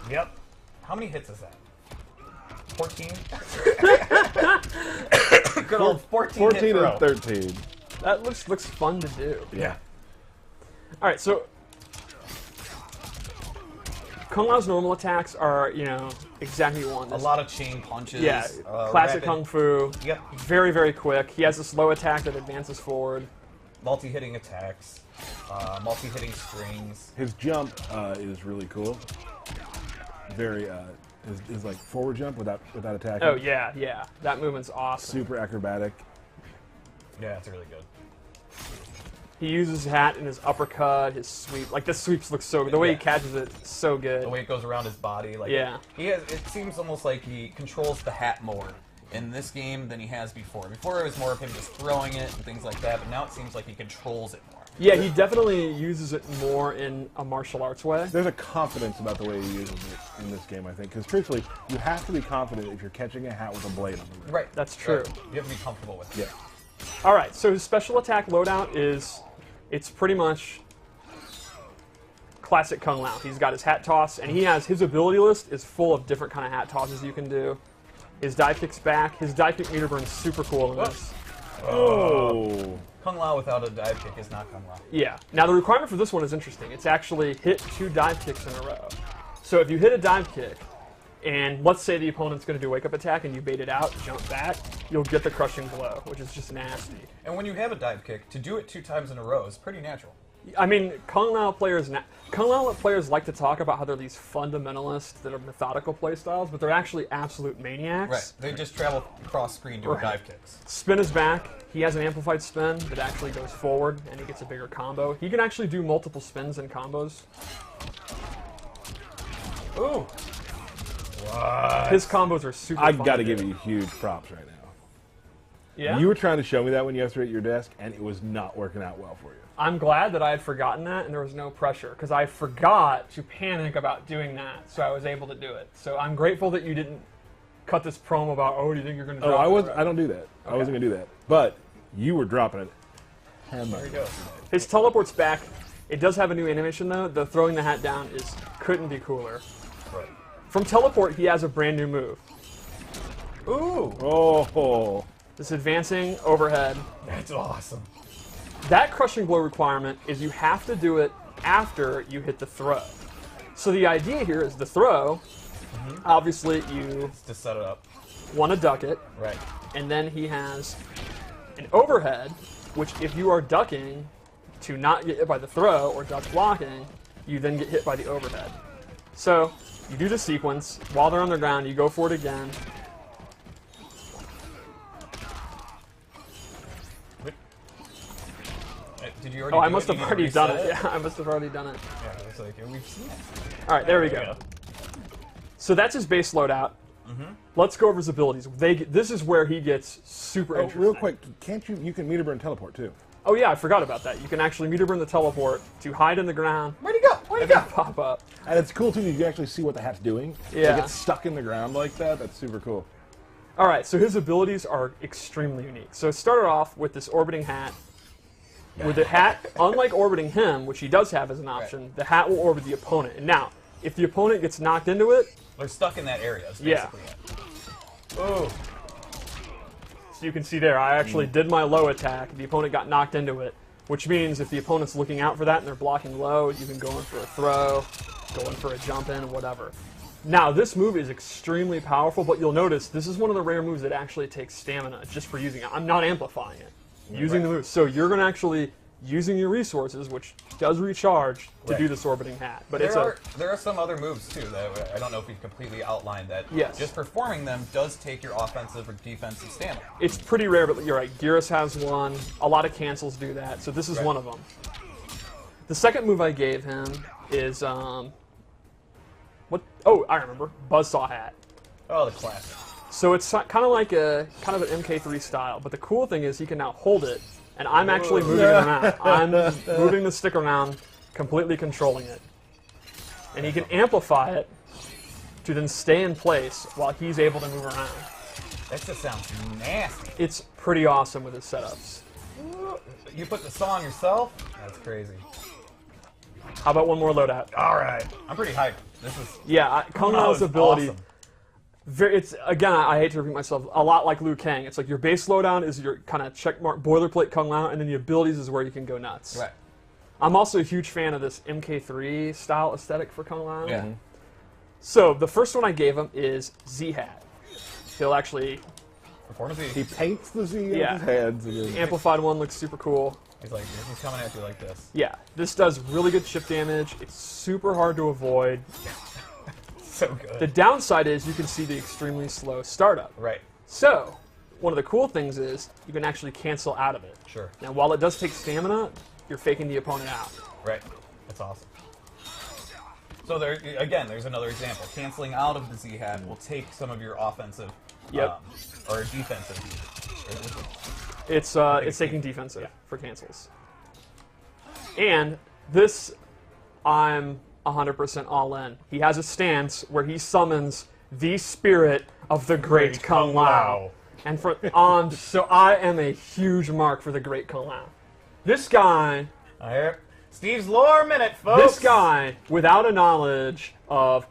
Yep. How many hits is that? 14? Good old 14 hit throw. and 13. That looks fun to do. Yeah. All right, so Kung Lao's normal attacks are, you know, exactly one. A lot of chain punches. Yeah, classic rapid. kung fu. Yep. Very, very quick. He has this low attack that advances forward. Multi-hitting attacks. Multi-hitting strings. His jump is really cool. Very, his like forward jump without attacking. Oh yeah, yeah. That movement's awesome. Super acrobatic. Yeah, it's really good. He uses his hat and his uppercut, his sweep. Like, the sweeps look so good. The way he catches it, so good. The way it goes around his body. Like, yeah. It seems almost like he controls the hat more in this game than he has before. Before it was more of him just throwing it and things like that, but now it seems like he controls it more. Yeah, he definitely uses it more in a martial arts way. There's a confidence about the way he uses it in this game, I think. Because truthfully, you have to be confident if you're catching a hat with a blade on the rim. Right. That's true. Right. You have to be comfortable with it. Yeah. All right, so his special attack loadout is, it's pretty much classic Kung Lao. He's got his hat toss, and he has, his ability list is full of different kind of hat tosses you can do. His dive kick's back. His dive kick meter burn's super cool in this. Oh. Kung Lao without a dive kick is not Kung Lao. Yeah. Now, the requirement for this one is interesting. It's actually hit 2 dive kicks in a row. So if you hit a dive kick, and let's say the opponent's going to do a wake-up attack and you bait it out, jump back, you'll get the crushing blow, which is just nasty. And when you have a dive kick, to do it 2 times in a row is pretty natural. I mean, Kung Lao players like to talk about how they're these fundamentalists that are methodical playstyles, but they're actually absolute maniacs. Right. They just travel cross screen doing dive kicks. Spin is back. He has an amplified spin that actually goes forward, and he gets a bigger combo. He can actually do multiple spins and combos. Ooh. What? His combos are super I fun got to do. give you huge props right now. Yeah? You were trying to show me that when you were at your desk, and it was not working out well for you. I'm glad that I had forgotten that and there was no pressure, because I forgot to panic about doing that, so I was able to do it. So I'm grateful that you didn't cut this promo about, oh, do you think you're going to drop it? I don't do that. I wasn't going to do that. But you were dropping it. There you go. His teleport's back. It does have a new animation, though. The throwing the hat down couldn't be cooler. Right. From teleport, he has a brand new move. Ooh. Oh. This advancing overhead. That's awesome. That crushing blow requirement is you have to do it after you hit the throw. So the idea here is the throw, obviously you To set it up. want to duck it, Right. and then he has an overhead, which if you are ducking to not get hit by the throw or duck blocking, you then get hit by the overhead. So you do the sequence. While they're on the ground, you go for it again. Did you already Oh, I do must it? have You already need to done it. reset Yeah, I must have already done it. Yeah, it's like, we've seen it. All right, there we go. So that's his base loadout. Let's go over his abilities. This is where he gets super interesting. Real quick, can't you can meter burn teleport too? Oh yeah, I forgot about that. You can actually meter burn the teleport to hide in the ground. Where'd he go? Where'd he go? Pop up. And it's cool too that you can actually see what the hat's doing. Yeah. It gets stuck in the ground like that. That's super cool. All right, so his abilities are extremely unique. So it started off with this orbiting hat. With the hat, unlike orbiting him, which he does have as an option, the hat will orbit the opponent. And now, if the opponent gets knocked into it, They're stuck in that area. Is Yeah. basically it. Oh. so you can see there, I actually did my low attack. The opponent got knocked into it, which means if the opponent's looking out for that and they're blocking low, you can go in for a throw, go in for a jump in, whatever. Now, this move is extremely powerful, but you'll notice this is one of the rare moves that actually takes stamina just for using it. I'm not amplifying it. Using the move. So you're going to actually using your resources, which does recharge, to do this orbiting hat. But there are some other moves too that I don't know if we've completely outlined that. Yes. Just performing them does take your offensive or defensive stamina. it's pretty rare, but you're right. Geras has one. A lot of cancels do that. So this is one of them. The second move I gave him is what? Oh, I remember. Buzzsaw hat. Oh, the classic. So it's kind of like an MK3 style, but the cool thing is he can now hold it, and I'm actually moving it around. I'm moving the stick around, completely controlling it. And he can amplify it to then stay in place while he's able to move around. That just sounds nasty. It's pretty awesome with his setups. You put the song yourself? That's crazy. How about one more loadout? All right. I'm pretty hyped. This is... Yeah, Kung Lao Lao's is ability. awesome. It's again, I hate to repeat myself, a lot like Liu Kang. It's like your base slowdown is your kind of checkmark boilerplate Kung Lao, and then the abilities is where you can go nuts. Right. I'm also a huge fan of this MK3 style aesthetic for Kung Lao. Yeah. So the first one I gave him is Z-Hat. He'll actually Performance He paints the Z Yeah. on his hands. And the amplified one looks super cool. He's like, he's coming at you like this. Yeah, this does really good chip damage. It's super hard to avoid. So good. The downside is you can see the extremely slow startup. Right. So, one of the cool things is you can actually cancel out of it. Sure. Now, while it does take stamina, you're faking the opponent out. Right. That's awesome. So there, again, there's another example. Canceling out of the Z-Hat will take some of your offensive Yep. or defensive. It's taking defensive for cancels. And this, I'm 100% all in. He has a stance where he summons the spirit of the great Kung Lao. And so I am a huge mark for the great Kung Lao. This guy, Steve's lore minute, folks. this guy, without a knowledge of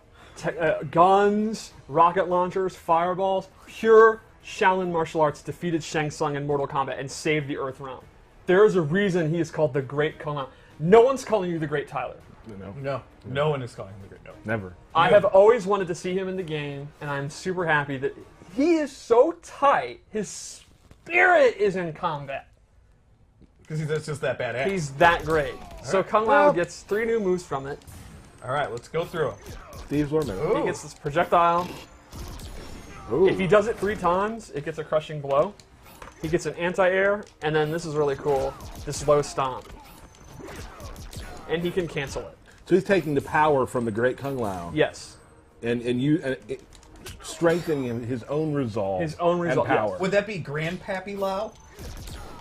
guns, rocket launchers, fireballs, pure Shaolin martial arts defeated Shang Tsung in Mortal Kombat and saved the Earth realm. There is a reason he is called the Great Kung Lao. No one's calling you the Great Tyler. you know, No one is calling him the great. No. never. I have always wanted to see him in the game, and I'm super happy that he is so tight. His spirit is in combat. Because he's just that badass. He's that great. So Kung Lao gets 3 new moves from it. All right, let's go through him. Steve's Lorman. He gets this projectile. Ooh. If he does it 3 times, it gets a crushing blow. He gets an anti-air, and then this is really cool, this low stomp. And he can cancel it. So he's taking the power from the great Kung Lao Yes. and strengthening his own resolve. His own resolve, and power. yes. Would that be Grandpappy Lao?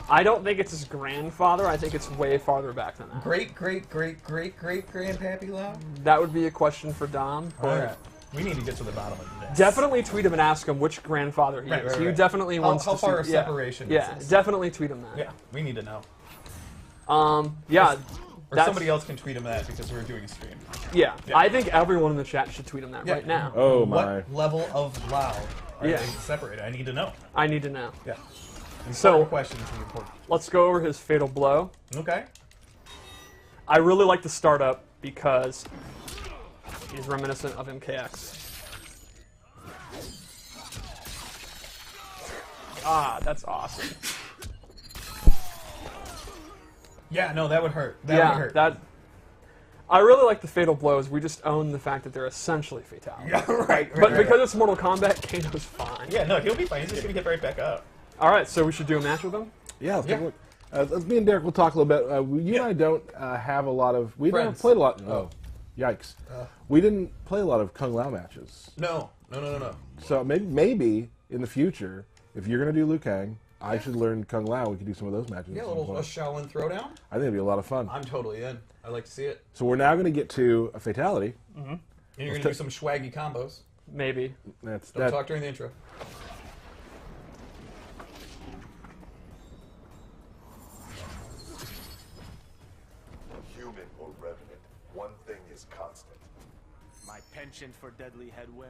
I don't think it's his grandfather. I think it's way farther back than that. Great Grandpappy Lao? That would be a question for Dom. All right. We need to get to the bottom of this. Definitely tweet him and ask him which grandfather he is. You definitely wants how to far see. of separation is Yeah, this? definitely tweet him that. Yeah, we need to know. Yeah. Or that's- somebody else can tweet him that because we're doing a stream. Yeah, I think everyone in the chat should tweet him that Yeah. right now. Oh my. What level of Lao are Yeah. they separated? I need to know. I need to know. Yeah. So- Important questions are important. Let's go over his fatal blow. Okay. I really like the startup because he's reminiscent of MKX. Ah, that's awesome. Yeah, no, that would hurt. That would hurt. that. I really like the fatal blows. We just own the fact that they're essentially fatalities. Yeah, right. But because it's Mortal Kombat, Kano's fine. Yeah, no, he'll be fine. He's just gonna get right back up. All right, so we should do a match with him. Yeah, let's take a Yeah. look. Me and Derek will talk a little bit. You and I don't have a lot of. We never Friends. played a lot. Oh, yikes! We didn't play a lot of Kung Lao matches. No. So maybe in the future, if you're going to do Liu Kang, I should learn Kung Lao. We could do some of those matches. Yeah, at a some little point. Shaolin throwdown. I think it'd be a lot of fun. I'm totally in. I like to see it. So we're now going to get to a fatality. And you're gonna do some swaggy combos. Maybe. That's Don't that. talk during the intro. Human or revenant, one thing is constant. My penchant for deadly headwear?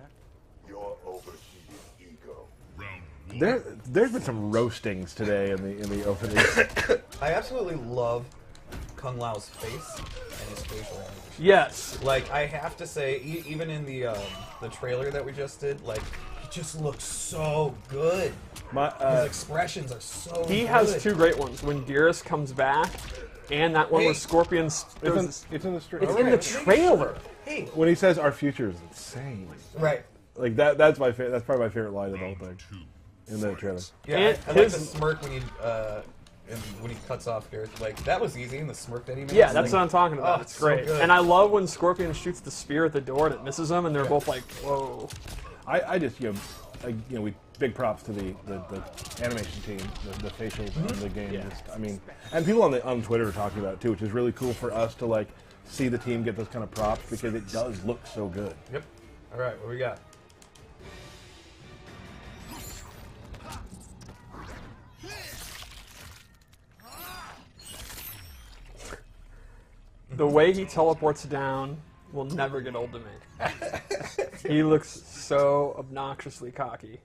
Your overheated ego. There's been some roastings today in the opening. I absolutely love Kung Lao's face and his facial animation. Yes. Like, I have to say, even in the trailer that we just did, like, it just looks so good. His expressions are so good. He has 2 great ones. When Geras comes back, and that one Hey. where Scorpions. It's in the street. It's in the trailer. Hey. When he says our future is insane, Right. like that's my favorite. That's probably my favorite line of the whole thing in the trailer. Yeah, And I like the his- smirk when he cuts off here. Like, that was easy, and the smirk that he makes. Yeah, that's like, what I'm talking about. oh, It's so great. good. And I love when Scorpion shoots the spear at the door and it misses them, and they're both like, whoa. I just we big props to the animation team, the facial of the game. Yeah. Just, I mean, and people on Twitter are talking about it too, which is really cool for us to like see the team get those kind of props because it does look so good. Yep. All right, what we got? The way he teleports down will never get old to me. He looks so obnoxiously cocky.